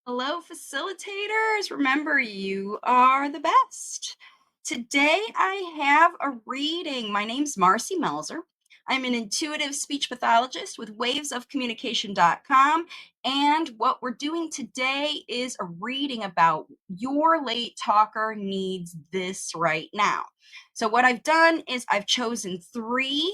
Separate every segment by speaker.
Speaker 1: Hello, facilitators. Remember, you are the best. Today, I have a reading. My name's Marci Melzer. I'm an intuitive speech pathologist with wavesofcommunication.com. And what we're doing today is a reading about your late talker needs this right now. So, what I've done is I've chosen three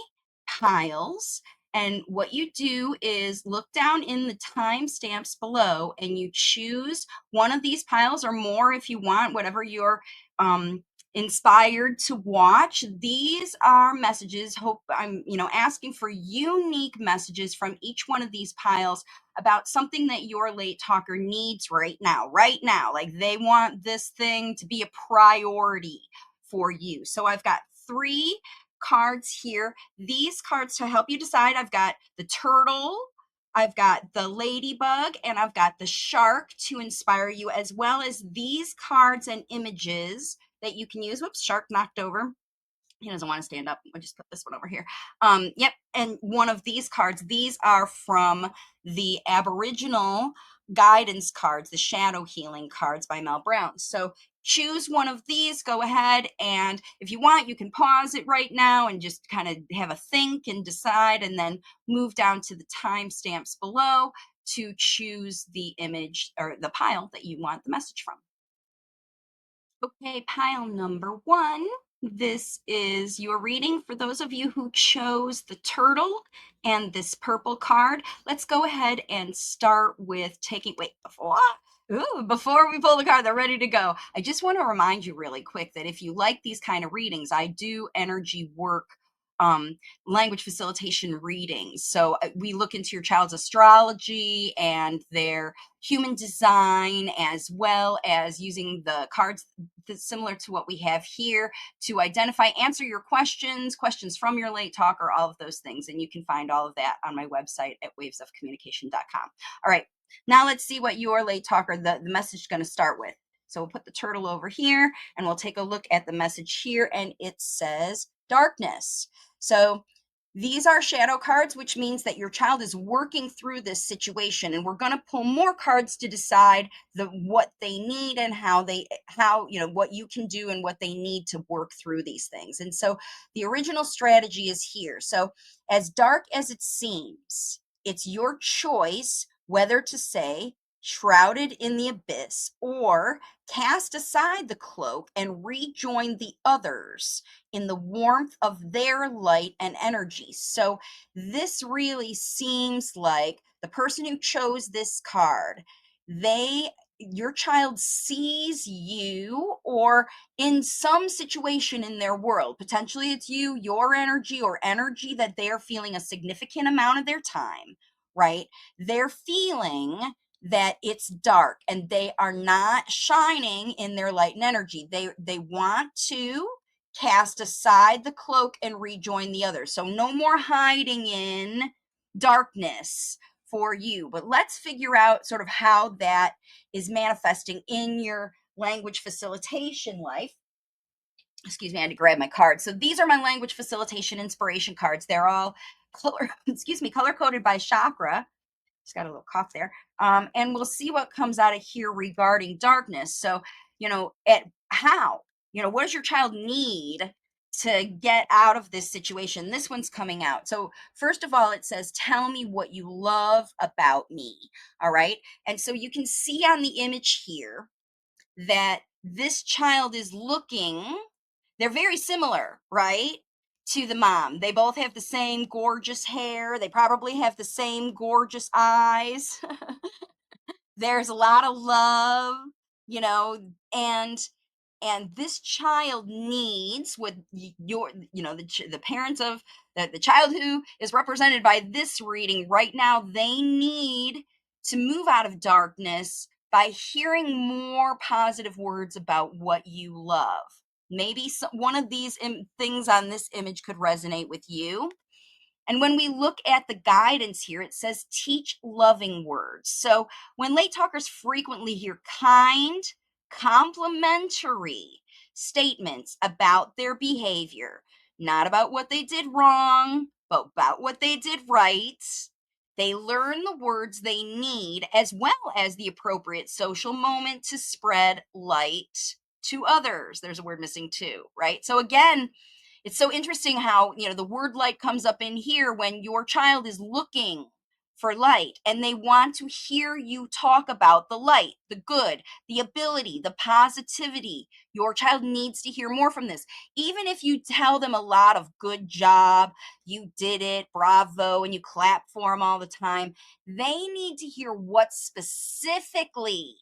Speaker 1: piles, and what you do is look down in the timestamps below and you choose one of these piles or more if you want, whatever you're inspired to watch. These are messages. Hope I'm, asking for unique messages from each one of these piles about something that your late talker needs right now, right now. Like they want this thing to be a priority for you. So I've got three cards here. These cards to help you decide. I've got the turtle, I've got the ladybug, and I've got the shark to inspire you, as well as these cards and images that you can use. Whoops, shark knocked over. He doesn't want to stand up. I'll just put this one over here. Yep. And one of these cards, these are from the Aboriginal guidance cards, the shadow healing cards by Mel Brown. So choose one of these, go ahead. And if you want, you can pause it right now and just kind of have a think and decide, and then move down to the timestamps below to choose the image or the pile that you want the message from. Okay, pile number one. This is your reading for those of you who chose the turtle and this purple card. Let's go ahead and start with taking, wait, before we pull the card, they're ready to go. I just want to remind you really quick that if you like these kind of readings, I do energy work language facilitation readings. So we look into your child's astrology and their human design, as well as using the cards similar to what we have here to identify, answer your questions from your late talker, all of those things. And you can find all of that on my website at wavesofcommunication.com. All right, now let's see what your late talker, the message is going to start with. So we'll put the turtle over here and we'll take a look at the message here, and it says darkness. So these are shadow cards, which means that your child is working through this situation, and we're going to pull more cards to decide what they need and how what you can do and what they need to work through these things. And so the original strategy is here. So as dark as it seems, it's your choice whether to say shrouded in the abyss or cast aside the cloak and rejoin the others in the warmth of their light and energy. So this really seems like the person who chose this card, your child sees you, or in some situation in their world, potentially it's you, your energy, or energy that they're feeling a significant amount of their time, right? They're feeling that it's dark and they are not shining in their light and energy. They want to cast aside the cloak and rejoin the others. So no more hiding in darkness for you. But let's figure out sort of how that is manifesting in your language facilitation life. Excuse me, I had to grab my card. So these are my language facilitation inspiration cards. They're all color coded by chakra. Just got a little cough there. And we'll see what comes out of here regarding darkness. So, what does your child need to get out of this situation? This one's coming out. So, first of all, it says, tell me what you love about me. All right. And so you can see on the image here that this child is looking, they're very similar, right? To the mom. They both have the same gorgeous hair. They probably have the same gorgeous eyes. There's a lot of love, you know, and this child needs what the parents of the child who is represented by this reading right now, they need to move out of darkness by hearing more positive words about what you love. Maybe one of these things on this image could resonate with you. And when we look at the guidance here, it says teach loving words. So when late talkers frequently hear kind, complimentary statements about their behavior, not about what they did wrong, but about what they did right, They learn the words they need as well as the appropriate social moment to spread light to others. There's a word missing too, right? So again, it's so interesting how, the word light comes up in here when your child is looking for light and they want to hear you talk about the light, the good, the ability, the positivity. Your child needs to hear more from this. Even if you tell them a lot of good job, you did it, bravo, and you clap for them all the time, they need to hear what specifically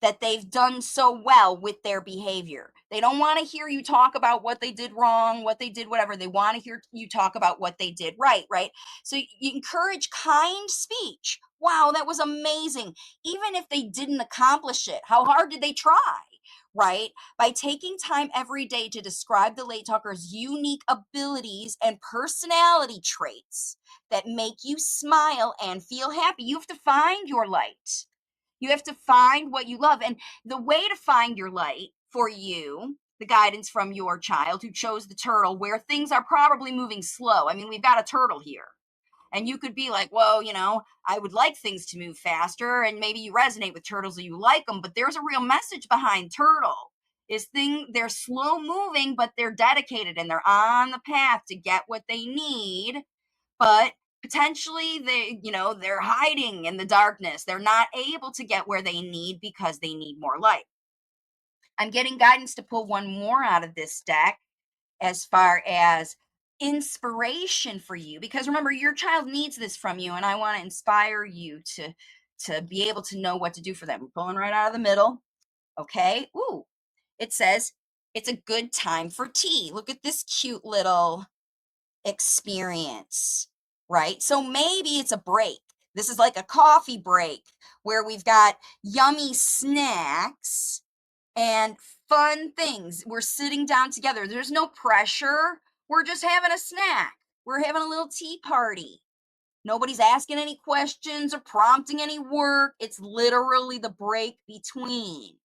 Speaker 1: that they've done so well with their behavior. They don't want to hear you talk about what they did wrong, what they did, whatever. They want to hear you talk about what they did right, right? So you encourage kind speech. Wow, that was amazing. Even if they didn't accomplish it, how hard did they try? Right? By taking time every day to describe the late talker's unique abilities and personality traits that make you smile and feel happy, you have to find your light. You have to find what you love. And the way to find your light for you, the guidance from your child who chose the turtle, where things are probably moving slow. I mean, we've got a turtle here. And you could be like, whoa, I would like things to move faster. And maybe you resonate with turtles or you like them, but there's a real message behind turtle. They're slow moving, but they're dedicated and they're on the path to get what they need. But potentially they're hiding in the darkness. They're not able to get where they need because they need more light. I'm getting guidance to pull one more out of this deck as far as inspiration for you, because remember, your child needs this from you, and I want to inspire you to be able to know what to do for them. We're pulling right out of the middle. Okay. Ooh, it says it's a good time for tea. Look at this cute little experience, right? So maybe it's a break. This is like a coffee break where we've got yummy snacks and fun things. We're sitting down together. There's no pressure. We're just having a snack. We're having a little tea party. Nobody's asking any questions or prompting any work. It's literally the break between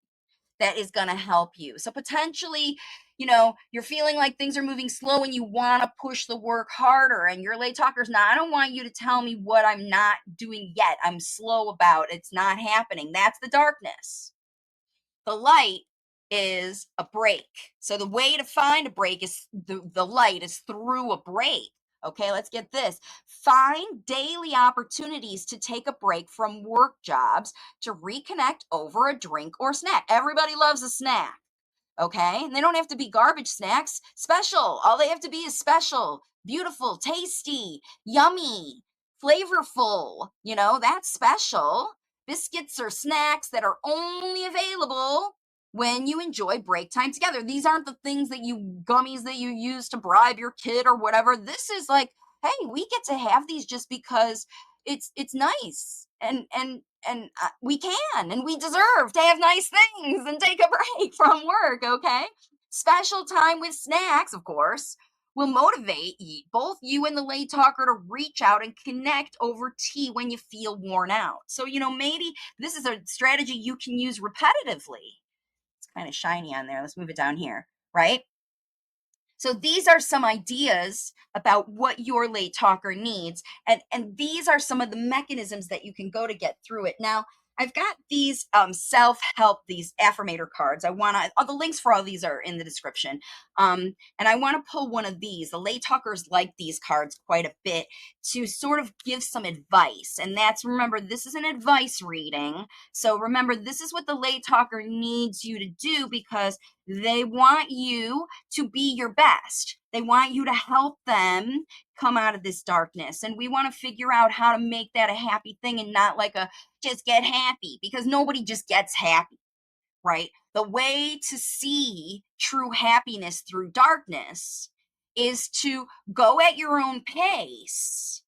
Speaker 1: that is going to help you. So potentially, you're feeling like things are moving slow and you want to push the work harder. And your late talker's not, I don't want you to tell me what I'm not doing yet. I'm slow about it. It's not happening. That's the darkness. The light is a break. So the way to find a break is the light is through a break. Okay, let's get this. Find daily opportunities to take a break from work jobs to reconnect over a drink or snack. Everybody loves a snack. Okay, and they don't have to be garbage snacks. Special. All they have to be is special, beautiful, tasty, yummy, flavorful. That's special. Biscuits or snacks that are only available when you enjoy break time together. These aren't the things gummies that you use to bribe your kid or whatever. This is like, hey, we get to have these just because it's nice and we can and we deserve to have nice things and take a break from work. Okay, special time with snacks, of course, will motivate both you and the late talker to reach out and connect over tea when you feel worn out. So maybe this is a strategy you can use repetitively. It's kind of shiny on there. Let's move it down here, right? So these are some ideas about what your late talker needs. And these are some of the mechanisms that you can go to get through it. Now, I've got these self-help, these affirmator cards. All the links for all these are in the description. And I want to pull one of these. The late talkers like these cards quite a bit to sort of give some advice. And remember, this is an advice reading. So remember, this is what the late talker needs you to do because they want you to be your best. They want you to help them come out of this darkness. And we want to figure out how to make that a happy thing and not like a just get happy, because nobody just gets happy, right? The way to see true happiness through darkness is to go at your own pace.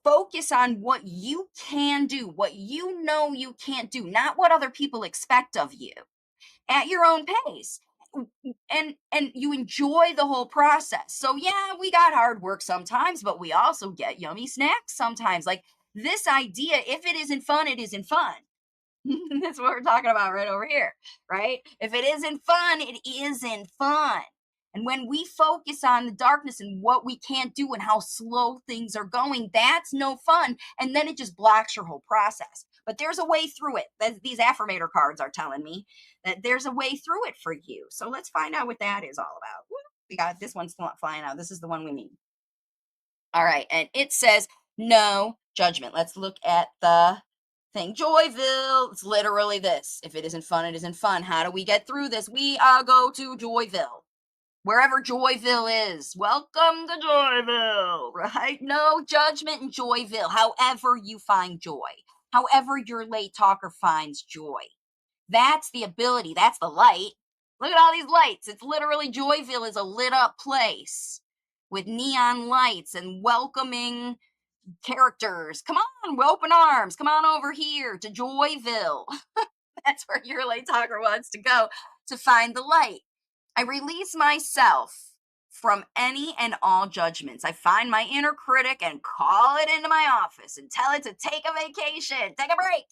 Speaker 1: Focus on what you can do, what you can't do, not what other people expect of you, at your own pace. And you enjoy the whole process. So yeah, we got hard work sometimes, but we also get yummy snacks sometimes. Like this idea, if it isn't fun, it isn't fun. That's what we're talking about right over here, right? If it isn't fun, it isn't fun. And when we focus on the darkness and what we can't do and how slow things are going, that's no fun. And then it just blocks your whole process. But there's a way through it. These affirmator cards are telling me that there's a way through it for you. So let's find out what that is all about. Woo, we got this one's flying out. This is the one we need. All right. And it says no judgment. Let's look at the thing. Joyville. It's literally this. If it isn't fun, it isn't fun. How do we get through this? We go to Joyville. Wherever Joyville is. Welcome to Joyville, right? No judgment in Joyville. However you find joy. However your late talker finds joy. That's the ability. That's the light. Look at all these lights. It's literally Joyville is a lit up place with neon lights and welcoming characters. Come on, open arms. Come on over here to Joyville. That's where your late talker wants to go to find the light. I release myself from any and all judgments. I find my inner critic and call it into my office and tell it to take a vacation, take a break,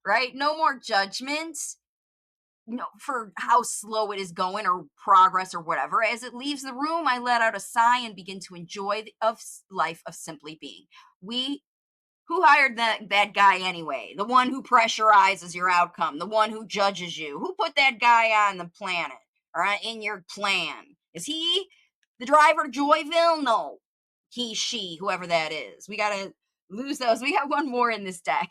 Speaker 1: right? No more judgments, for how slow it is going or progress or whatever. As it leaves the room, I let out a sigh and begin to enjoy the life of simply being. Who hired that guy anyway? The one who pressurizes your outcome, the one who judges you. Who put that guy on the planet, all right, in your plan? Is he the driver to Joyville? No. He, she, whoever that is. We got to lose those. We got one more in this deck.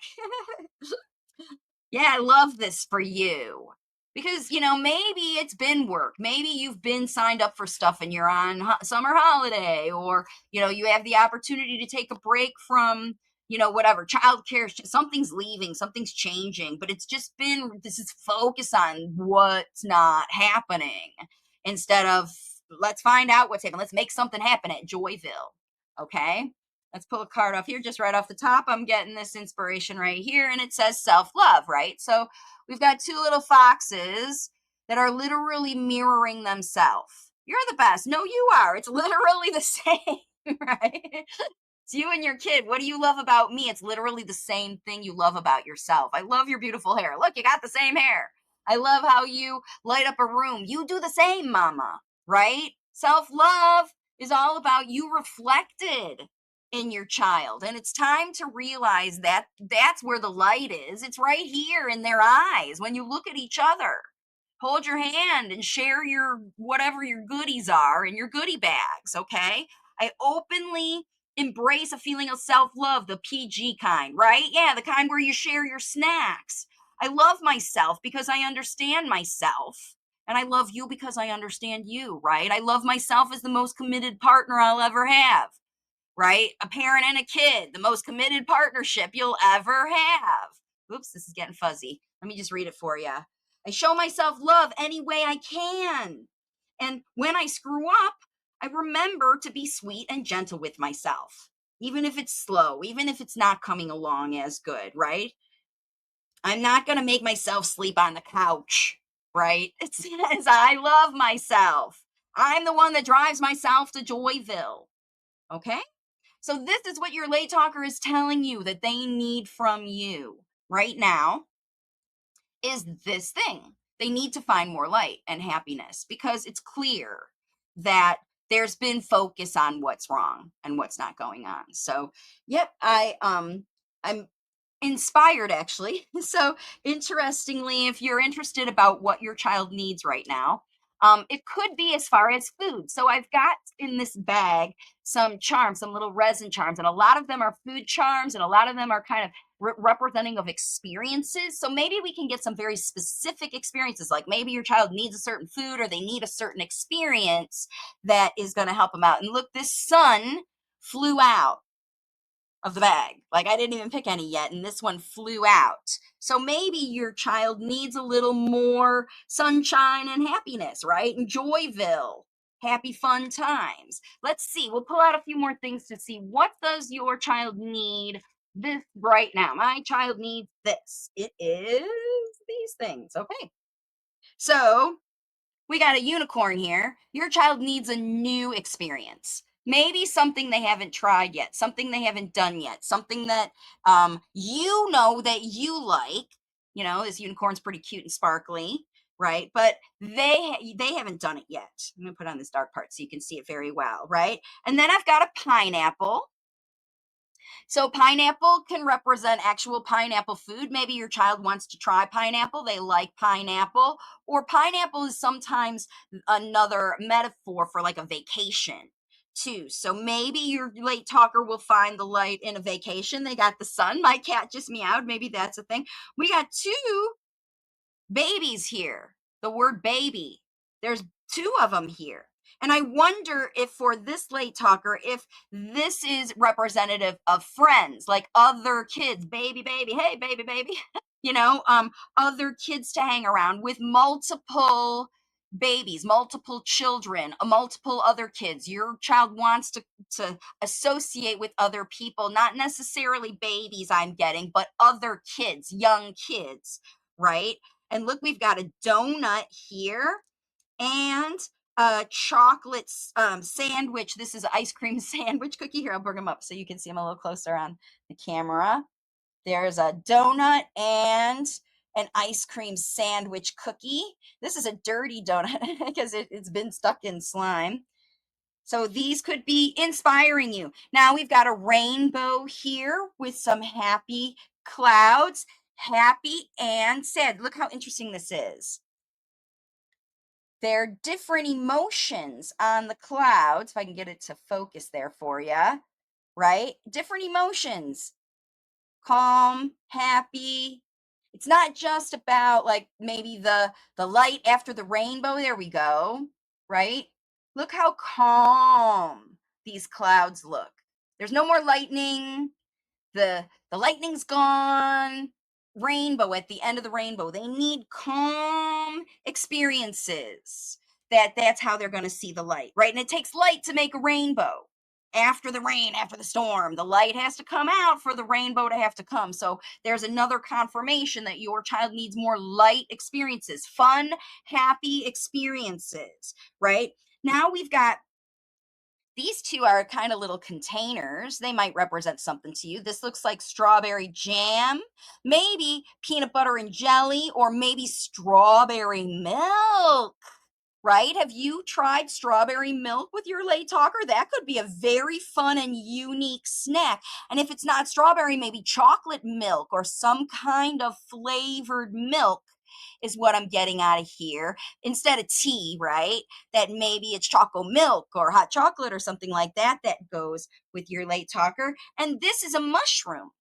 Speaker 1: Yeah, I love this for you. Because, maybe it's been work. Maybe you've been signed up for stuff and you're on summer holiday, or, you have the opportunity to take a break from, whatever, childcare, something's leaving, something's changing, but it's just been, this is focus on what's not happening instead of let's find out what's happening. Let's make something happen at Joyville. Okay. Let's pull a card off here, just right off the top. I'm getting this inspiration right here, and it says self-love, right? So we've got two little foxes that are literally mirroring themselves. You're the best. No, you are. It's literally the same, right? It's you and your kid. What do you love about me? It's literally the same thing you love about yourself. I love your beautiful hair. Look, you got the same hair. I love how you light up a room. You do the same, mama, right? Self-love is all about you reflected in your child. And it's time to realize that that's where the light is. It's right here in their eyes when you look at each other. Hold your hand and share your whatever your goodies are in your goodie bags, okay? I openly embrace a feeling of self-love, the PG kind, right? Yeah, the kind where you share your snacks. I love myself because I understand myself. And I love you because I understand you, right? I love myself as the most committed partner I'll ever have, right? A parent and a kid, the most committed partnership you'll ever have. Oops, this is getting fuzzy. Let me just read it for you. I show myself love any way I can. And when I screw up, I remember to be sweet and gentle with myself, even if it's slow, even if it's not coming along as good, right? I'm not going to make myself sleep on the couch, right? It says I love myself. I'm the one that drives myself to Joyville. Okay? So this is what your late talker is telling you that they need from you right now is this thing. They need to find more light and happiness because it's clear that there's been focus on what's wrong and what's not going on. So, yep, I'm inspired actually. So, interestingly, if you're interested about what your child needs right now, it could be as far as food. So I've got in this bag some charms, some little resin charms, and a lot of them are food charms, and a lot of them are kind of representing of experiences. So maybe we can get some very specific experiences, like maybe your child needs a certain food or they need a certain experience that is going to help them out. And look, this sun flew out of the bag. Like I didn't even pick any yet, and this one flew out. So maybe your child needs a little more sunshine and happiness, right? And Joyville, happy fun times. Let's see. We'll pull out a few more things to see what does your child need this right now. My child needs this. It is these things. Okay. So we got a unicorn here. Your child needs a new experience. Maybe something they haven't tried yet, something they haven't done yet, something that you know that you like. This unicorn's pretty cute and sparkly. right? But they haven't done it yet. I'm gonna put on this dark part so you can see it very well, right? And then I've got a pineapple. So pineapple can represent actual pineapple food. Maybe your child wants to try pineapple. They like pineapple. Or pineapple is sometimes another metaphor for like a vacation too. So maybe your late talker will find the light in a vacation. They got the sun. My cat just meowed. Maybe that's a thing. We got two babies here. The word baby. There's two of them here. And I wonder if for this late talker, if this is representative of friends, like other kids, baby, baby, hey, baby, you know, other kids to hang around with multiple babies, multiple children, multiple other kids. Your child wants to associate with other people, not necessarily babies I'm getting, but other kids, young kids, right? And look, we've got a donut here and a chocolate sandwich. This is an ice cream sandwich cookie. Here, I'll bring them up so you can see them a little closer on the camera. There's a donut and an ice cream sandwich cookie. This is a dirty donut because it's been stuck in slime. So these could be inspiring you. Now we've got a rainbow here with some happy clouds, happy and sad. Look how interesting this is. There are different emotions on the clouds. If I can get it to focus there for you, right? Different emotions. Calm, happy. It's not just about like maybe the light after the rainbow. There we go, right? Look how calm these clouds look. There's no more lightning. The lightning's gone. Rainbow at the end of the rainbow. They need calm experiences. That's how they're going to see the light, right? And it takes light to make a rainbow. After the rain, after the storm, the light has to come out for the rainbow to have to come. So there's another confirmation that your child needs more light experiences, fun, happy experiences, right? Now we've got these two are kind of little containers. They might represent something to you. This looks like strawberry jam, maybe peanut butter and jelly, or maybe strawberry milk, right? Have you tried strawberry milk with your late talker? That could be a very fun and unique snack. And if it's not strawberry, maybe chocolate milk or some kind of flavored milk is what I'm getting out of here. Instead of tea, right? That maybe it's choco milk or hot chocolate or something like that that goes with your late talker. And this is a mushroom.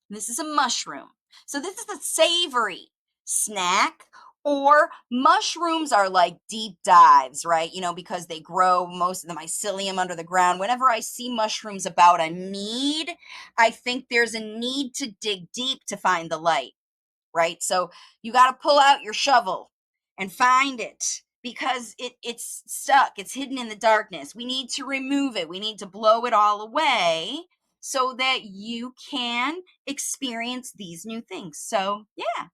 Speaker 1: This is a mushroom. So this is a savory snack, or mushrooms are like deep dives, right? You know, because they grow most of the mycelium under the ground. Whenever I see mushrooms about a need, I think there's a need to dig deep to find the light, right? So you got to pull out your shovel and find it because it's stuck. It's hidden in the darkness. We need to remove it. We need to blow it all away so that you can experience these new things. So, yeah.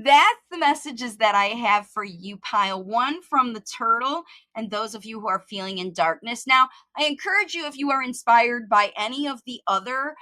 Speaker 1: That's the messages that I have for you, pile one from the turtle, and those of you who are feeling in darkness. Now, I encourage you, if you are inspired by any of the other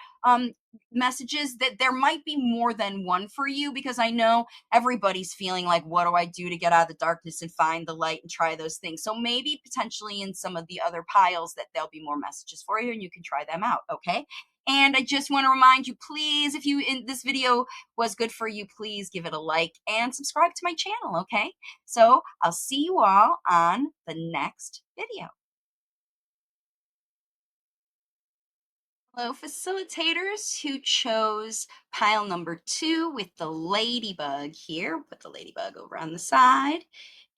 Speaker 1: messages, that there might be more than one for you, because I know everybody's feeling like, what do I do to get out of the darkness and find the light and try those things? So maybe potentially in some of the other piles that there'll be more messages for you and you can try them out, okay? And I just want to remind you, please, if you in this video was good for you, please give it a like and subscribe to my channel, okay? So I'll see you all on the next video. Hello, facilitators who chose pile number 2 with the ladybug here. Put the ladybug over on the side.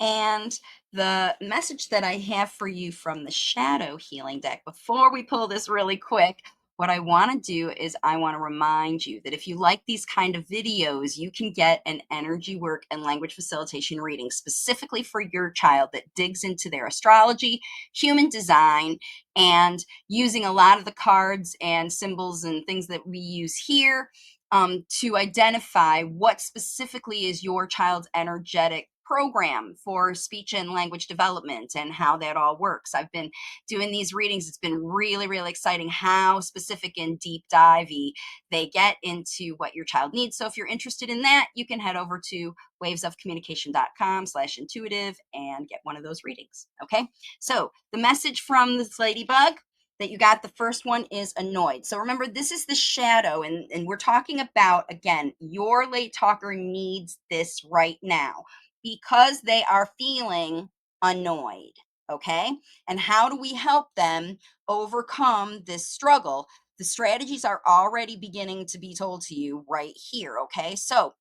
Speaker 1: And the message that I have for you from the shadow healing deck, before we pull this really quick, what I want to do is I want to remind you that if you like these kind of videos, you can get an energy work and language facilitation reading specifically for your child that digs into their astrology, human design, and using a lot of the cards and symbols and things that we use here to identify what specifically is your child's energetic program for speech and language development and how that all works. I've been doing these readings. It's been really, really exciting how specific and deep divey they get into what your child needs. So if you're interested in that, you can head over to wavesofcommunication.com/intuitive and get one of those readings. Okay. So the message from this ladybug that you got, the first one is annoyed. So remember, this is the shadow, and we're talking about, again, your late talker needs this right now because they are feeling annoyed. Okay. And how do we help them overcome this struggle? The strategies are already beginning to be told to you right here. Okay. So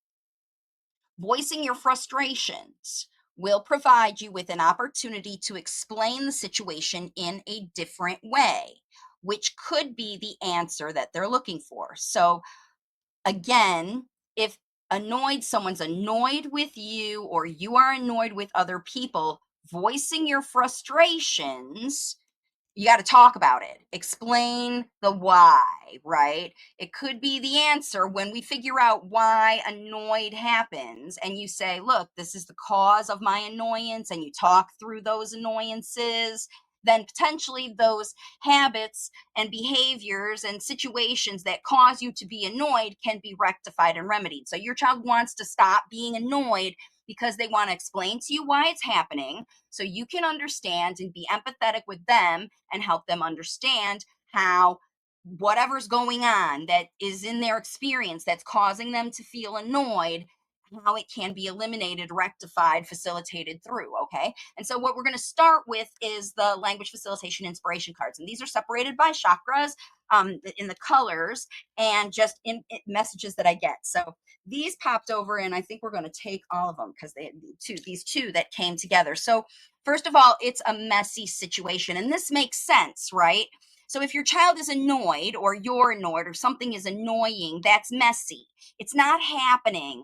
Speaker 1: voicing your frustrations will provide you with an opportunity to explain the situation in a different way, which could be the answer that they're looking for. So, again, if someone's annoyed with you or you are annoyed with other people, voicing your frustrations, you got to talk about it. Explain the why, right? It could be the answer when we figure out why annoyed happens and you say, look, this is the cause of my annoyance, and you talk through those annoyances, then potentially those habits and behaviors and situations that cause you to be annoyed can be rectified and remedied. So your child wants to stop being annoyed because they want to explain to you why it's happening so you can understand and be empathetic with them and help them understand how whatever's going on that is in their experience that's causing them to feel annoyed, how it can be eliminated, rectified, facilitated through. Okay. And so, what we're going to start with is the language facilitation inspiration cards. And these are separated by chakras in the colors and just in messages that I get. So, these popped over, and I think we're going to take all of them because they had these two that came together. So, first of all, it's a messy situation. And this makes sense, right? So if your child is annoyed or you're annoyed or something is annoying, that's messy. It's not happening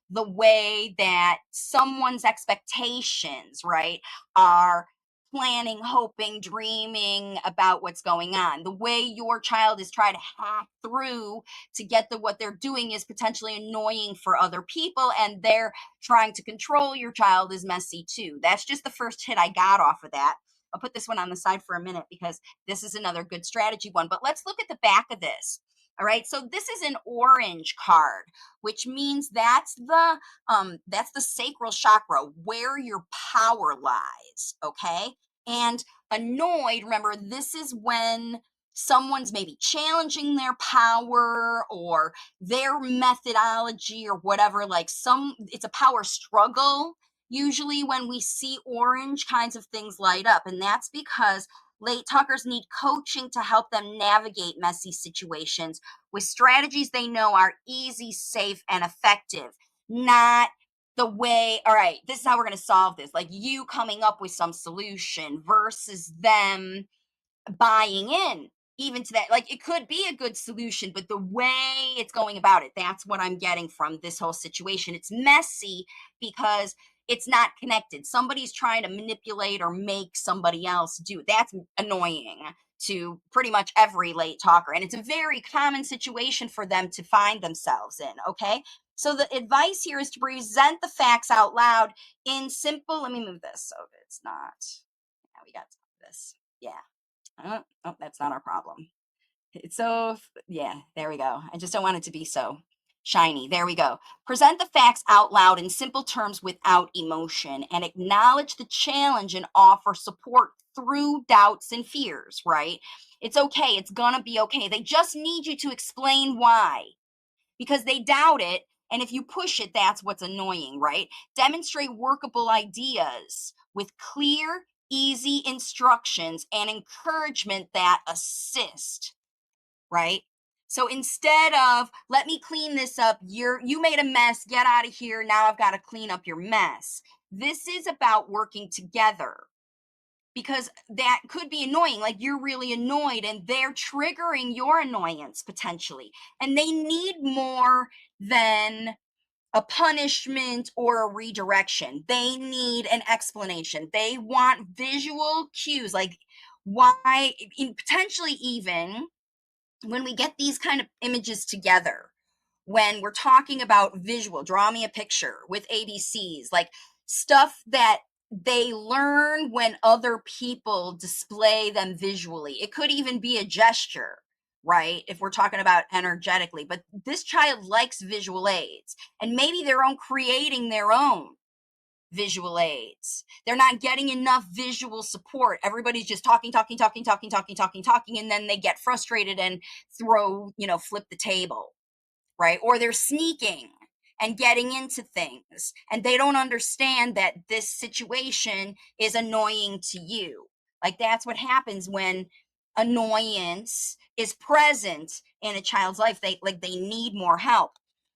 Speaker 1: the way that someone's expectations, right, are planning, hoping, dreaming about what's going on. The way your child is trying to hack through to get what they're doing is potentially annoying for other people, and they're trying to control your child is messy too. That's just the first hit I got off of that. I'll put this one on the side for a minute because this is another good strategy one. But let's look at the back of this. All right, so this is an orange card, which means that's the sacral chakra where your power lies. Okay, and annoyed, remember, this is when someone's maybe challenging their power or their methodology or whatever. Like it's a power struggle usually when we see orange kinds of things light up, and that's because late talkers need coaching to help them navigate messy situations with strategies they know are easy, safe, and effective. Not the way, all right, this is how we're going to solve this. Like you coming up with some solution versus them buying in even to that. Like it could be a good solution, but the way it's going about it, that's what I'm getting from this whole situation. It's messy because it's not connected. Somebody's trying to manipulate or make somebody else do. That's annoying to pretty much every late talker, and it's a very common situation for them to find themselves in. Okay, so the advice here is to present the facts out loud in simple, let me move this so it's not, now we got this, yeah. Oh, that's not our problem. It's so, yeah, there we go. I just don't want it to be so shiny. There we go. Present the facts out loud in simple terms without emotion and acknowledge the challenge and offer support through doubts and fears, right? It's okay. It's going to be okay. They just need you to explain why because they doubt it. And if you push it, that's what's annoying, right? Demonstrate workable ideas with clear, easy instructions and encouragement that assist, right? So instead of let me clean this up, you made a mess, get out of here, now I've got to clean up your mess. This is about working together because that could be annoying. Like you're really annoyed and they're triggering your annoyance potentially. And they need more than a punishment or a redirection. They need an explanation. They want visual cues, like why, potentially even when we get these kind of images together, when we're talking about visual, draw me a picture with ABCs, like stuff that they learn when other people display them visually. It could even be a gesture, right? If we're talking about energetically, but this child likes visual aids, and maybe they're creating their own visual aids. They're not getting enough visual support. Everybody's just talking, talking, talking, talking, talking, talking, talking, and then they get frustrated and flip the table, right? Or they're sneaking and getting into things, and they don't understand that this situation is annoying to you. Like, that's what happens when annoyance is present in a child's life. They need more help.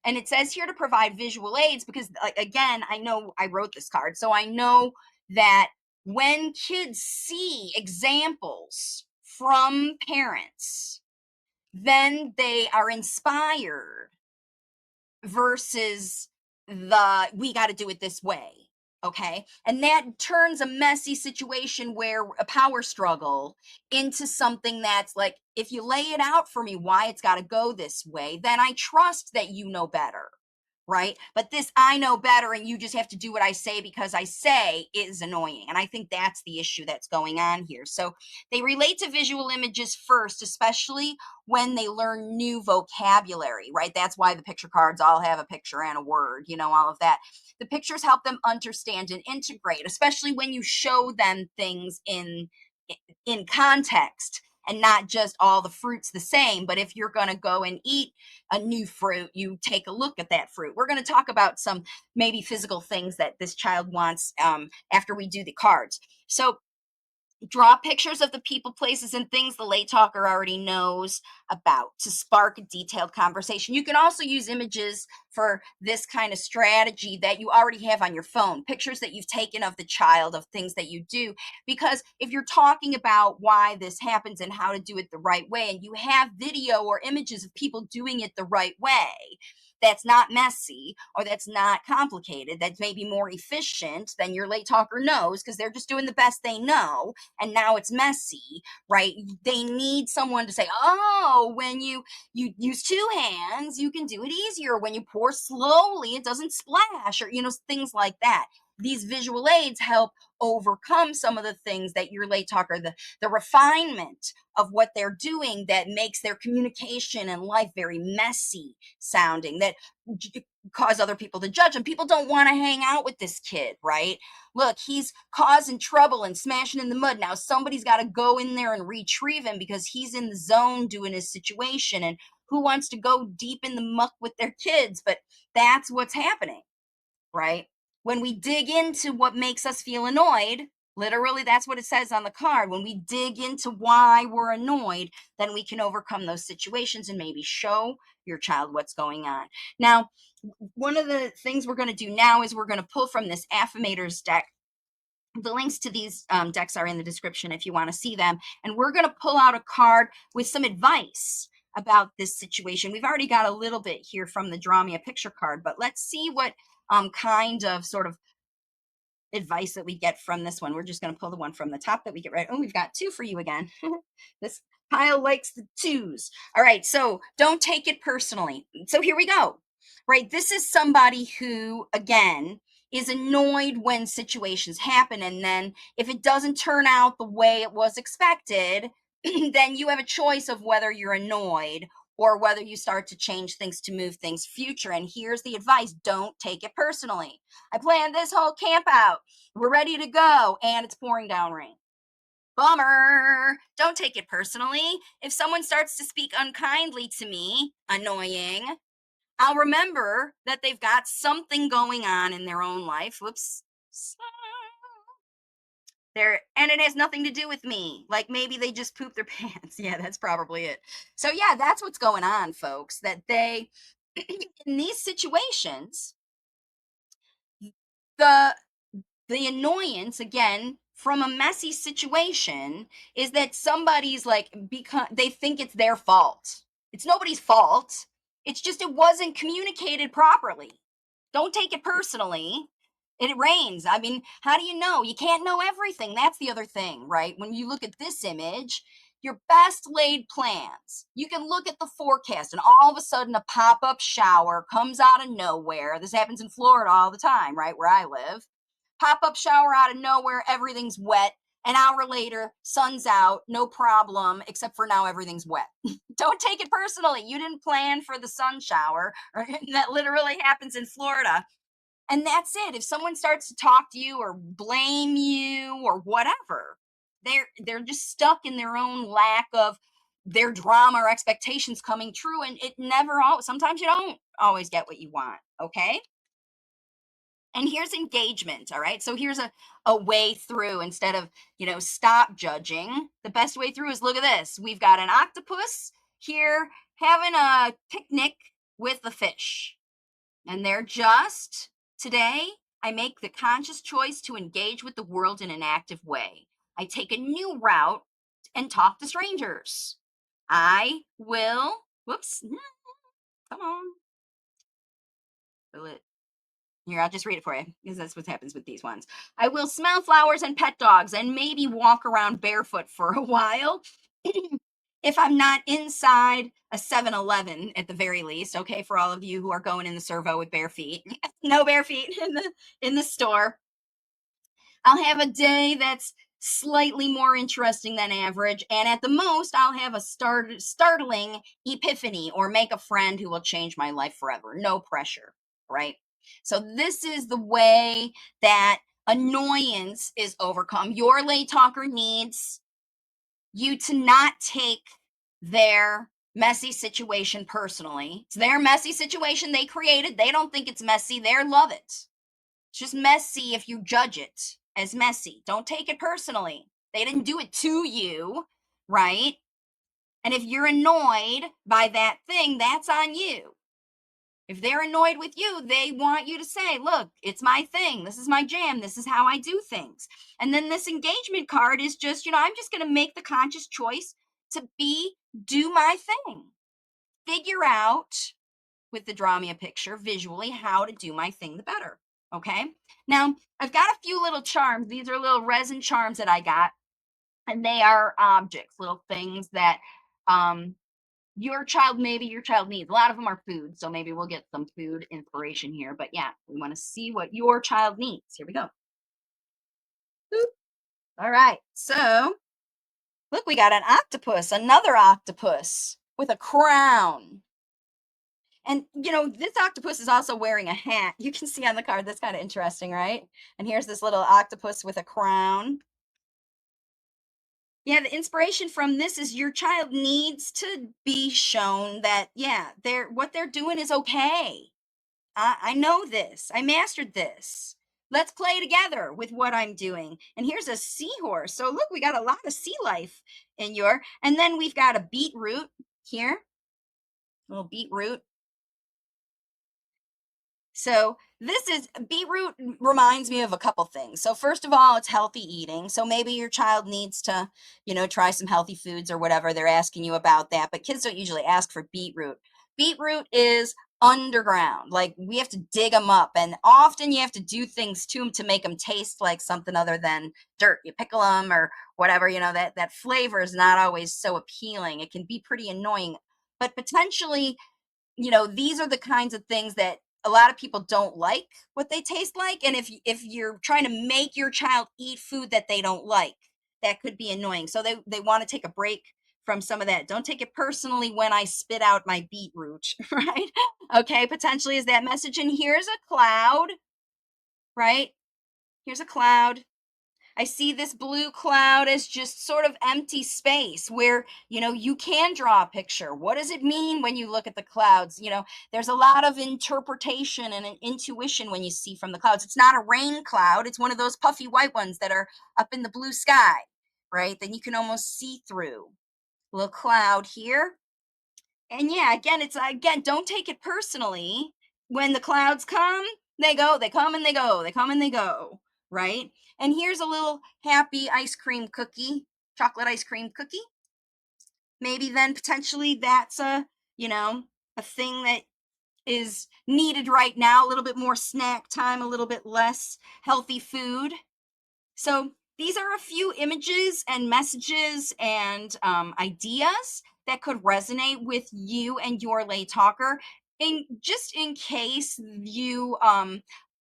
Speaker 1: And it says here to provide visual aids because, like, again, I know I wrote this card, so I know that when kids see examples from parents, then they are inspired versus the we got to do it this way. Okay. And that turns a messy situation where a power struggle into something that's like, if you lay it out for me why it's got to go this way, then I trust that you know better. Right. But this I know better and you just have to do what I say because I say is annoying. And I think that's the issue that's going on here. So they relate to visual images first, especially when they learn new vocabulary, right? That's why the picture cards all have a picture and a word, all of that. The pictures help them understand and integrate, especially when you show them things in context and not just all the fruits the same. But if you're going to go and eat a new fruit, you take a look at that fruit. We're going to talk about some maybe physical things that this child wants after we do the cards. So draw pictures of the people, places, and things the late talker already knows about to spark a detailed conversation. You can also use images for this kind of strategy that you already have on your phone, pictures that you've taken of the child, of things that you do. Because if you're talking about why this happens and how to do it the right way, and you have video or images of people doing it the right way, that's not messy or that's not complicated, that's maybe more efficient than your late talker knows because they're just doing the best they know, and now it's messy, right? They need someone to say, oh, when you use two hands, you can do it easier. When you pour slowly, it doesn't splash, or things like that. These visual aids help overcome some of the things that your late talker, the refinement of what they're doing that makes their communication and life very messy sounding, that cause other people to judge them. People don't want to hang out with this kid, right? Look, he's causing trouble and smashing in the mud. Now somebody's got to go in there and retrieve him because he's in the zone doing his situation. And who wants to go deep in the muck with their kids? But that's what's happening, right? When we dig into what makes us feel annoyed, literally that's what it says on the card. When we dig into why we're annoyed, then we can overcome those situations and maybe show your child what's going on. Now, one of the things we're going to do now is we're going to pull from this Affirmators deck. The links to these decks are in the description if you want to see them. And we're going to pull out a card with some advice about this situation. We've already got a little bit here from the Draw Me a Picture card, but let's see what kind of sort of advice that we get from this one. We're just going to pull the one from the top that we get right. Oh, we've got two for you again. This pile likes the twos. All right, so don't take it personally. So here we go. Right, this is somebody who, again, is annoyed when situations happen, and then if it doesn't turn out the way it was expected, then you have a choice of whether you're annoyed or whether you start to change things to move things future. And here's the advice: don't take it personally. I planned this whole camp out. We're ready to go, and it's pouring down rain. Bummer. Don't take it personally. If someone starts to speak unkindly to me, annoying, I'll remember that they've got something going on in their own life. Whoops. And it has nothing to do with me. Like maybe they just pooped their pants. Yeah, that's probably it. So yeah, that's what's going on, folks. That they in these situations, the the annoyance, again, from a messy situation, is that somebody's like, because they think it's their fault. It's nobody's fault. It's just it wasn't communicated properly. Don't take it personally. It rains. I mean, how do you know? You can't know everything. That's the other thing, right? When you look at this image, your best laid plans, you can look at the forecast and all of a sudden a pop-up shower comes out of nowhere. This happens in Florida all the time, right? Where I live. pop-up shower out of nowhere, everything's wet. An hour later, sun's out, no problem, except for now everything's wet. Don't take it personally. You didn't plan for the sun shower, or that literally happens in Florida. And that's it. If someone starts to talk to you or blame you or whatever, they're just stuck in their own lack of their drama or expectations coming true. And it never always, sometimes you don't always get what you want. Okay. And here's engagement. All right. So here's a way through instead of, stop judging. The best way through is look at this. We've got an octopus here having a picnic with the fish. And they're just, today, I make the conscious choice to engage with the world in an active way. I take a new route and talk to strangers. I will, whoops, come on. Will it? Here, I'll just read it for you because that's what happens with these ones. I will smell flowers and pet dogs and maybe walk around barefoot for a while. If I'm not inside a 7-Eleven at the very least, okay, for all of you who are going in the servo with bare feet, no bare feet in the store. I'll have a day that's slightly more interesting than average, and at the most, I'll have a startling epiphany or make a friend who will change my life forever. No pressure, right? So this is the way that annoyance is overcome. Your late talker needs you to not take their messy situation personally. It's their messy situation they created. They don't think it's messy. They love it. It's just messy if you judge it as messy. Don't take it personally. They didn't do it to you, right? And if you're annoyed by that thing, that's on you. If they're annoyed with you, they want you to say, look, it's my thing. This is my jam. This is how I do things. And then this engagement card is just, I'm just going to make the conscious choice to do my thing. Figure out with the draw me a picture visually how to do my thing the better. Okay. Now I've got a few little charms. These are little resin charms that I got, and they are objects, little things that maybe your child needs. A lot of them are food, so maybe we'll get some food inspiration here. But yeah, we want to see what your child needs. Here we go. Boop. All right, so look, we got an octopus, another octopus with a crown. And this octopus is also wearing a hat. You can see on the card, that's kind of interesting, right? And here's this little octopus with a crown. Yeah, the inspiration from this is your child needs to be shown that, yeah, what they're doing is okay. I know this. I mastered this. Let's play together with what I'm doing. And here's a seahorse. So look, we got a lot of sea life in and then we've got a beetroot here, a little beetroot. So beetroot reminds me of a couple things. So first of all, it's healthy eating. So maybe your child needs to, try some healthy foods or whatever. They're asking you about that, but kids don't usually ask for beetroot. Beetroot is underground. Like we have to dig them up, and often you have to do things to them to make them taste like something other than dirt. You pickle them or whatever, that flavor is not always so appealing. It can be pretty annoying, but potentially these are the kinds of things that a lot of people don't like what they taste like. And if you're trying to make your child eat food that they don't like, that could be annoying. So they want to take a break from some of that. Don't take it personally when I spit out my beetroot, right? Okay, potentially is that message. And here's a cloud, right? Here's a cloud. I see this blue cloud as just sort of empty space where, you can draw a picture. What does it mean when you look at the clouds? There's a lot of interpretation and an intuition when you see from the clouds. It's not a rain cloud. It's one of those puffy white ones that are up in the blue sky, right? Then you can almost see through. Little cloud here. And yeah, again, don't take it personally. When the clouds come, they go, they come and they go, they come and they go, right? And here's a little happy ice cream cookie, chocolate ice cream cookie. Maybe then potentially that's a thing that is needed right now, a little bit more snack time, a little bit less healthy food. So these are a few images and messages and ideas that could resonate with you and your lay talker. And just in case you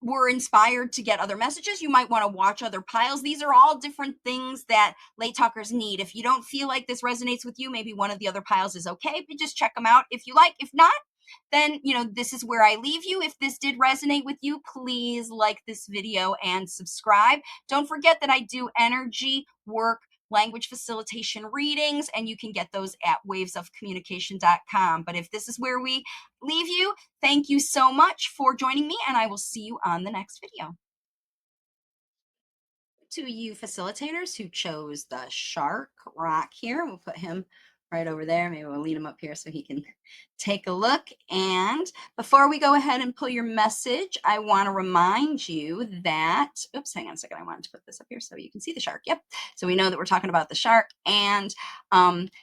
Speaker 1: were inspired to get other messages, you might want to watch other piles. These are all different things that late talkers need. If you don't feel like this resonates with you, maybe one of the other piles is okay, but just check them out if you like. If not, then this is where I leave you. If this did resonate with you, please like this video and subscribe. Don't forget that I do energy work, language facilitation readings, and you can get those at wavesofcommunication.com. But if this is where we leave you, thank you so much for joining me, and I will see you on the next video. To you facilitators who chose the shark rock here, we'll put him right over there. Maybe we'll lead him up here so he can take a look. And before we go ahead and pull your message, I want to remind you that, oops, hang on a second. I wanted to put this up here so you can see the shark. Yep. So we know that we're talking about the shark. And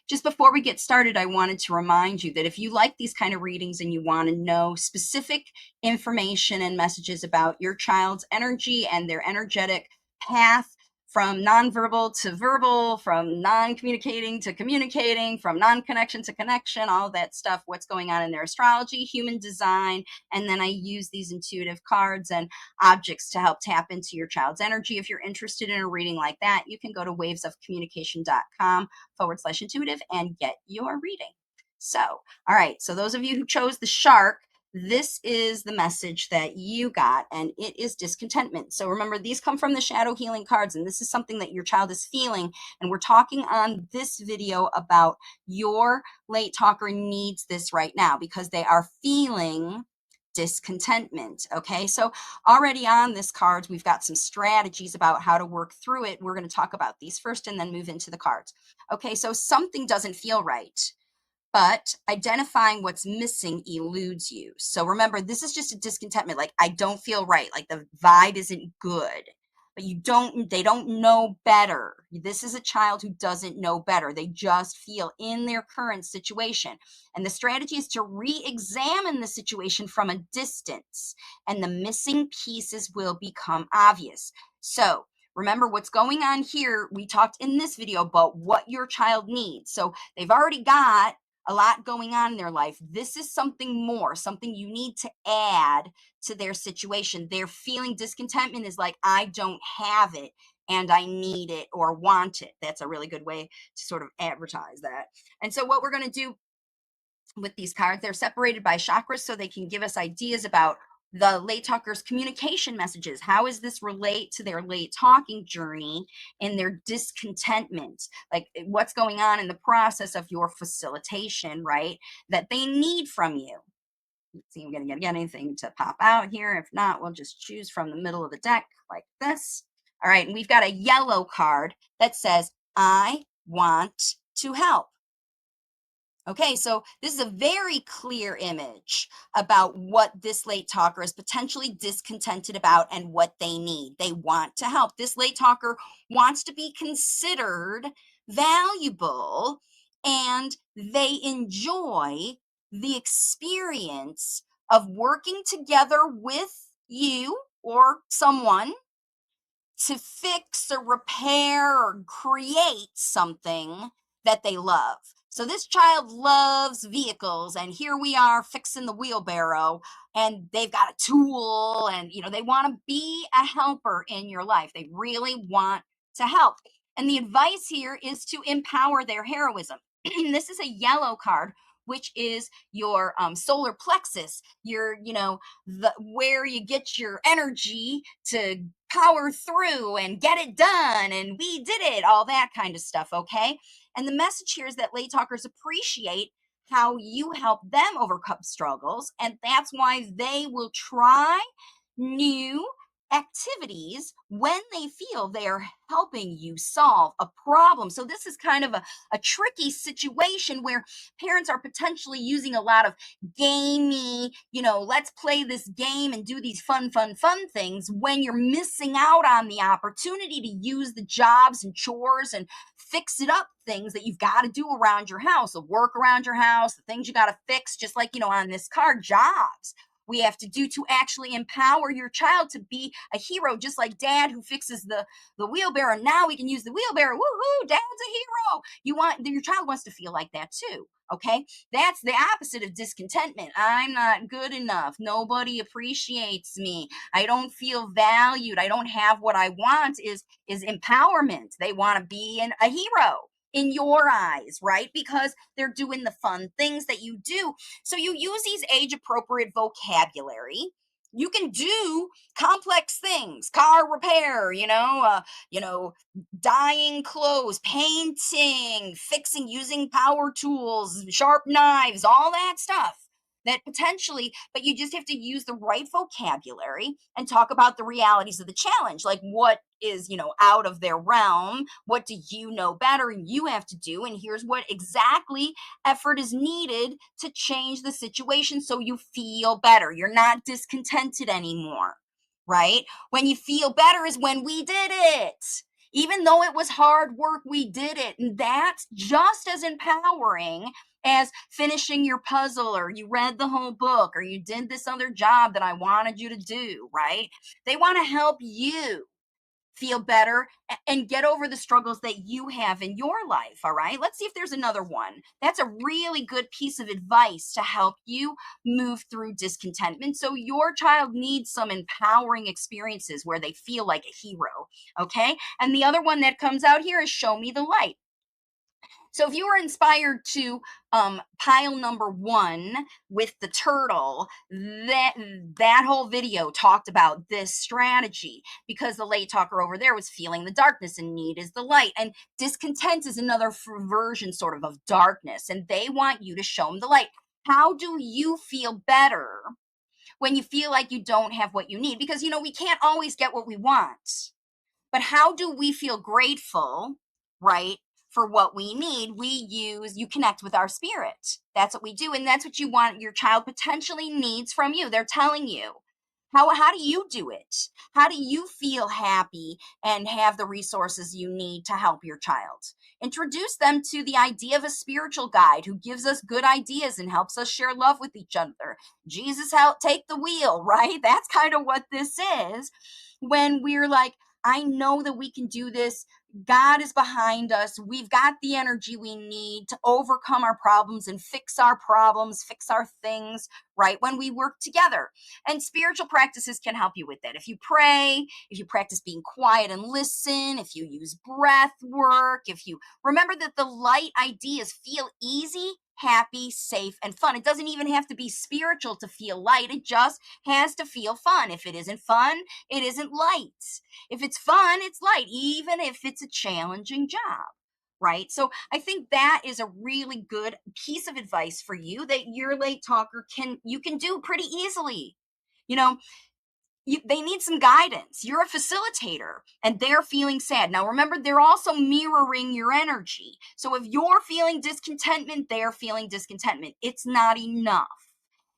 Speaker 1: just before we get started, I wanted to remind you that if you like these kind of readings and you want to know specific information and messages about your child's energy and their energetic path from nonverbal to verbal, from non-communicating to communicating, from non-connection to connection, all that stuff, what's going on in their astrology, human design, and then I use these intuitive cards and objects to help tap into your child's energy. If you're interested in a reading like that, you can go to wavesofcommunication.com/intuitive and get your reading. So, all right, so those of you who chose the shark, this is the message that you got, and it is discontentment. So remember, these come from the shadow healing cards, and this is something that your child is feeling. And we're talking on this video about your late talker needs this right now because they are feeling discontentment. Okay, so already on this cards, we've got some strategies about how to work through it. We're going to talk about these first and then move into the cards. Okay, so something doesn't feel right, but identifying what's missing eludes you. So remember, this is just a discontentment. Like, I don't feel right. Like the vibe isn't good, but they don't know better. This is a child who doesn't know better. They just feel in their current situation. And the strategy is to re-examine the situation from a distance, and the missing pieces will become obvious. So remember what's going on here. We talked in this video about what your child needs. So they've already got a lot going on in their life. This is something more, something you need to add to their situation. Their feeling discontentment is like, I don't have it and I need it or want it. That's a really good way to sort of advertise that. And so what we're going to do with these cards, they're separated by chakras so they can give us ideas about the late talker's communication messages. How does this relate to their late talking journey and their discontentment? Like, what's going on in the process of your facilitation, right? That they need from you. Let's see, I'm going to get anything to pop out here. If not, we'll just choose from the middle of the deck like this. All right, and we've got a yellow card that says, I want to help. Okay, so this is a very clear image about what this late talker is potentially discontented about and what they need. They want to help. This late talker wants to be considered valuable, and they enjoy the experience of working together with you or someone to fix or repair or create something that they love. So this child loves vehicles, and here we are fixing the wheelbarrow, and they've got a tool, and they want to be a helper in your life. They really want to help. And the advice here is to empower their heroism. This is a yellow card, which is your solar plexus, where you get your energy to power through and get it done, and we did it, all that kind of stuff. Okay, and the message here is that late talkers appreciate how you help them overcome struggles, and that's why they will try new activities when they feel they are helping you solve a problem. So this is kind of a tricky situation where parents are potentially using a lot of gamey, let's play this game and do these fun things, when you're missing out on the opportunity to use the jobs and chores and fix it up things that you've got to do around your house, the work around your house, the things you got to fix, just like, on this card, jobs. we have to do to actually empower your child to be a hero, just like dad who fixes the wheelbarrow. Now we can use the wheelbarrow. Woohoo, dad's a hero. Your child wants to feel like that too. Okay, that's the opposite of discontentment. I'm not good enough. Nobody appreciates me. I don't feel valued. I don't have what I want is empowerment. They want to be a hero in your eyes, right? Because they're doing the fun things that you do. So you use these age appropriate vocabulary. You can do complex things, car repair, dyeing clothes, painting, fixing, using power tools, sharp knives, all that stuff that potentially, but you just have to use the right vocabulary and talk about the realities of the challenge, like what is, out of their realm, what do you know better and you have to do, and here's what exactly effort is needed to change the situation so you feel better. You're not discontented anymore, right? When you feel better is when we did it. Even though it was hard work, we did it. And that's just as empowering as finishing your puzzle, or you read the whole book, or you did this other job that I wanted you to do, right? They want to help you feel better and get over the struggles that you have in your life. All right, let's see if there's another one. That's a really good piece of advice to help you move through discontentment. So your child needs some empowering experiences where they feel like a hero. Okay, and the other one that comes out here is show me the light. So if you were inspired to pile number 1 with the turtle, that whole video talked about this strategy, because the late talker over there was feeling the darkness and need is the light. And discontent is another version sort of darkness. And they want you to show them the light. How do you feel better when you feel like you don't have what you need? Because, we can't always get what we want. But how do we feel grateful, right, for what we need? You connect with our spirit. That's what we do. And that's what you want your child potentially needs from you. They're telling you. How do you do it? How do you feel happy and have the resources you need to help your child? Introduce them to the idea of a spiritual guide who gives us good ideas and helps us share love with each other. Jesus, help take the wheel, right? That's kind of what this is when we're like, I know that we can do this. God is behind us. We've got the energy we need to overcome our problems and fix our problems, fix our things, right? When we work together. And spiritual practices can help you with that. If you pray, if you practice being quiet and listen, if you use breath work, if you remember that the light ideas feel easy, happy, safe, and fun. It doesn't even have to be spiritual to feel light. It just has to feel fun. If it isn't fun, it isn't light. If it's fun, it's light, even if it's a challenging job, right? So I think that is a really good piece of advice for you that your late talker you can do pretty easily. You know, they need some guidance. You're a facilitator and they're feeling sad. Now, remember, they're also mirroring your energy. So if you're feeling discontentment, they're feeling discontentment. It's not enough.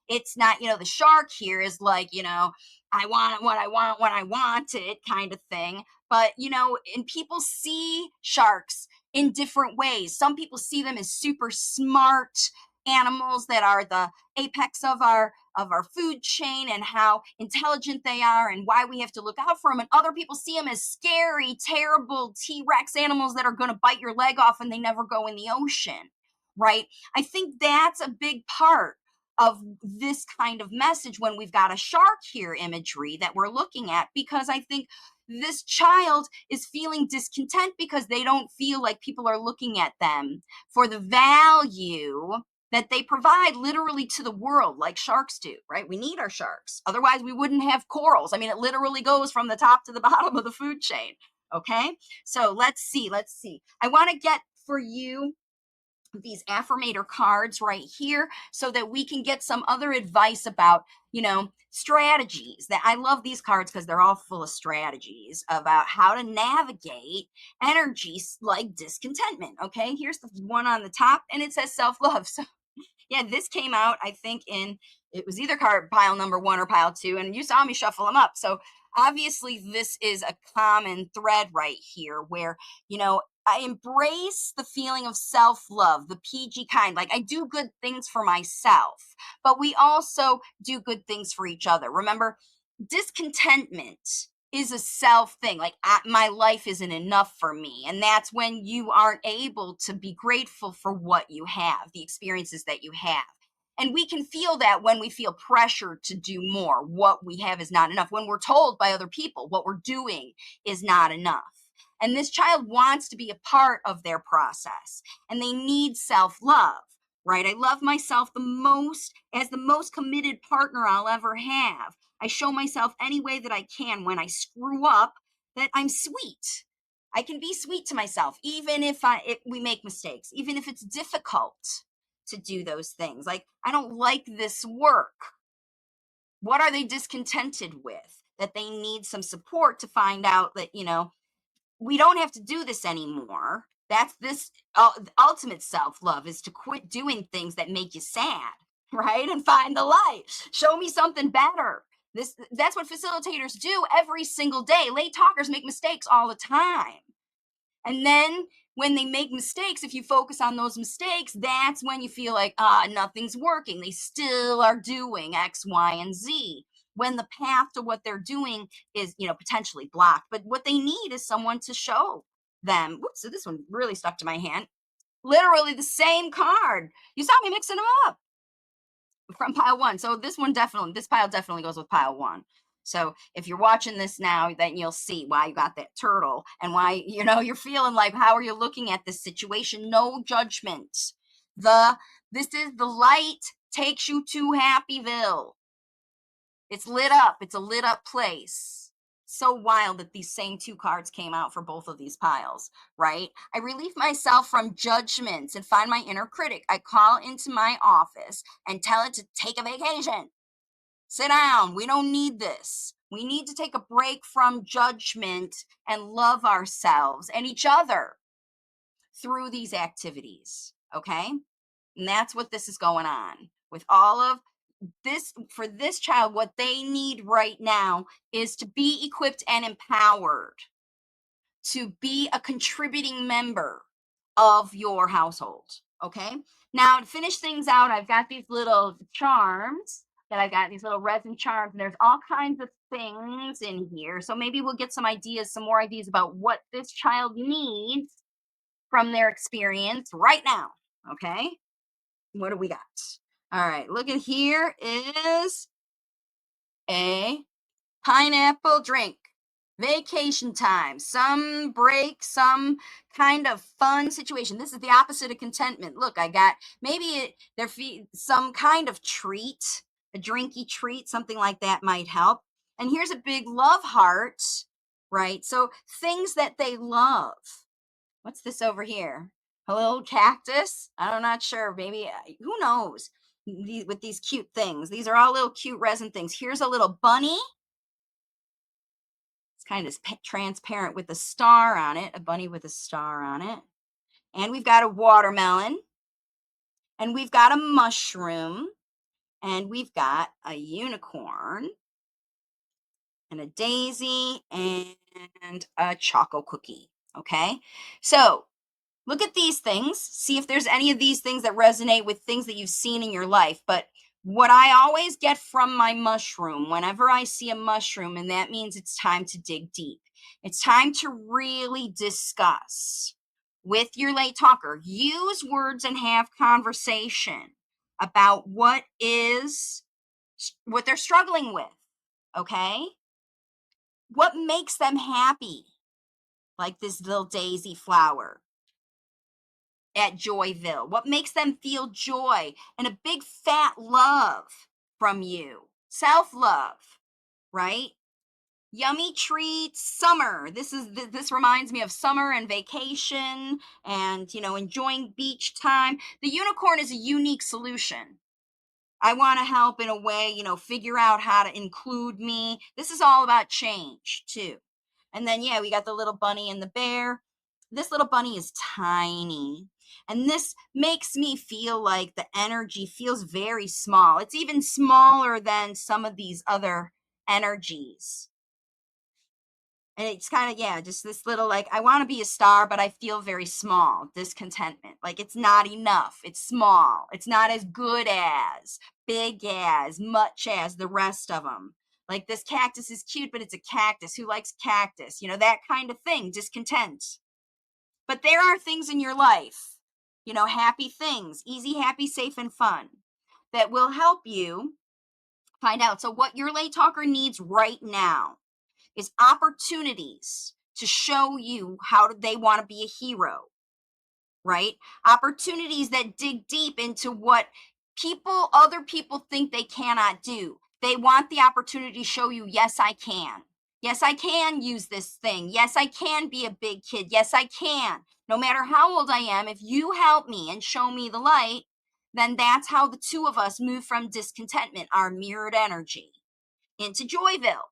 Speaker 1: It's not, the shark here is like, I want what I want when I want it kind of thing. But, and people see sharks in different ways. Some people see them as super smart animals that are the apex of our food chain and how intelligent they are and why we have to look out for them. And other people see them as scary, terrible T-Rex animals that are going to bite your leg off and they never go in the ocean, right? I think that's a big part of this kind of message when we've got a shark here imagery that we're looking at, because I think this child is feeling discontent because they don't feel like people are looking at them for the value that they provide literally to the world, like sharks do, right? We need our sharks. Otherwise, we wouldn't have corals. I mean, it literally goes from the top to the bottom of the food chain. Okay. So let's see. I want to get for you these affirmator cards right here so that we can get some other advice about, strategies. That I love these cards because they're all full of strategies about how to navigate energies like discontentment. Okay. Here's the one on the top and it says self-love. So yeah, this came out, I think, it was either card pile number 1 or pile 2, and you saw me shuffle them up. So obviously this is a common thread right here where, I embrace the feeling of self-love, the PG kind. Like, I do good things for myself, but we also do good things for each other. Remember, discontentment is a self thing. Like, my life isn't enough for me. And that's when you aren't able to be grateful for what you have, the experiences that you have. And we can feel that when we feel pressure to do more. What we have is not enough. When we're told by other people what we're doing is not enough. And this child wants to be a part of their process, and they need self love, right? I love myself the most as the most committed partner I'll ever have. I show myself any way that I can when I screw up that I'm sweet. I can be sweet to myself, even if we make mistakes, even if it's difficult to do those things. Like, I don't like this work. What are they discontented with? That they need some support to find out that, we don't have to do this anymore. That's this ultimate self love, is to quit doing things that make you sad, right? And find the light. Show me something better. That's what facilitators do every single day. Late talkers make mistakes all the time. And then when they make mistakes, if you focus on those mistakes, that's when you feel like, nothing's working. They still are doing X, Y, and Z. When the path to what they're doing is, potentially blocked. But what they need is someone to show them. Whoops, so this one really stuck to my hand. Literally the same card. You saw me mixing them up from pile one. So this pile definitely goes with pile one. So if you're watching this now, then you'll see why you got that turtle and why, you're feeling like, how are you looking at this situation? No judgment. This is the light takes you to Happyville. It's lit up. It's a lit up place. So wild that these same two cards came out for both of these piles, right? I relieve myself from judgments and find my inner critic. I call into my office and tell it to take a vacation. Sit down. We don't need this. We need to take a break from judgment and love ourselves and each other through these activities. Okay. And that's what this is going on with all of this. For this child, what they need right now is to be equipped and empowered to be a contributing member of your household. Okay. Now, to finish things out, I've got these little charms that I've got, these little resin charms, and there's all kinds of things in here. So maybe we'll get some more ideas about what this child needs from their experience right now. Okay. What do we got? All right. Look at here is a pineapple drink. Vacation time, some break, some kind of fun situation. This is the opposite of contentment. Look, I got some kind of treat, a drinky treat, something like that might help. And here's a big love heart, right? So things that they love. What's this over here? A little cactus? I'm not sure. Maybe, who knows? With these cute things. These are all little cute resin things. Here's a little bunny. It's kind of transparent with a star on it, a bunny with a star on it. And we've got a watermelon. And we've got a mushroom. And we've got a unicorn. And a daisy and a choco cookie. Okay. So look at these things. See if there's any of these things that resonate with things that you've seen in your life. But what I always get from my mushroom, whenever I see a mushroom, and that means it's time to dig deep. It's time to really discuss with your late talker. Use words and have conversation about what they're struggling with. Okay? What makes them happy? Like this little daisy flower at Joyville? What makes them feel joy and a big fat love from you? Self love, right? Yummy treats, summer. This reminds me of summer and vacation and enjoying beach time. The unicorn is a unique solution. I want to help in a way, figure out how to include me. This is all about change too. And then, yeah, we got the little bunny and the bear. This little bunny is tiny. And this makes me feel like the energy feels very small. It's even smaller than some of these other energies. And it's kind of, yeah, just this little like, I want to be a star, but I feel very small, discontentment. Like it's not enough. It's small. It's not as good as, big as, much as the rest of them. Like this cactus is cute, but it's a cactus. Who likes cactus? You know, that kind of thing, discontent. But there are things in your life, you know, happy things, easy, happy, safe, and fun that will help you find out. So, what your late talker needs right now is opportunities to show you how they want to be a hero, right? Opportunities that dig deep into what other people think they cannot do. They want the opportunity to show you, yes, I can. Yes, I can use this thing. Yes, I can be a big kid. Yes, I can. No matter how old I am, if you help me and show me the light, then that's how the two of us move from discontentment, our mirrored energy, into Joyville,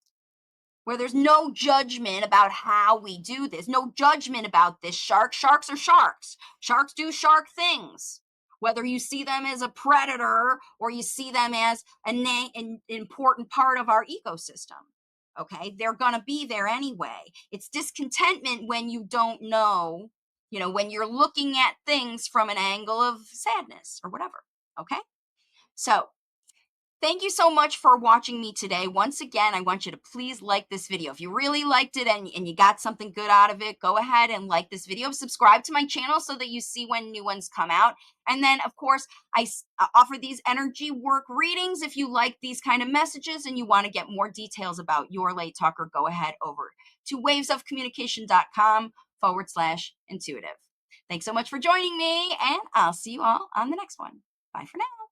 Speaker 1: where there's no judgment about how we do this, no judgment about this. Sharks are sharks. Sharks do shark things. Whether you see them as a predator or you see them as an important part of our ecosystem, okay, they're going to be there anyway. It's discontentment when you don't know, you know, when you're looking at things from an angle of sadness or whatever, okay? So, thank you so much for watching me today. Once again, I want you to please like this video. If you really liked it and you got something good out of it, go ahead and like this video. Subscribe to my channel so that you see when new ones come out. And then, of course, I offer these energy work readings. If you like these kind of messages and you want to get more details about your late talker, go ahead over to wavesofcommunication.com/intuitive. Thanks so much for joining me, and I'll see you all on the next one. Bye for now.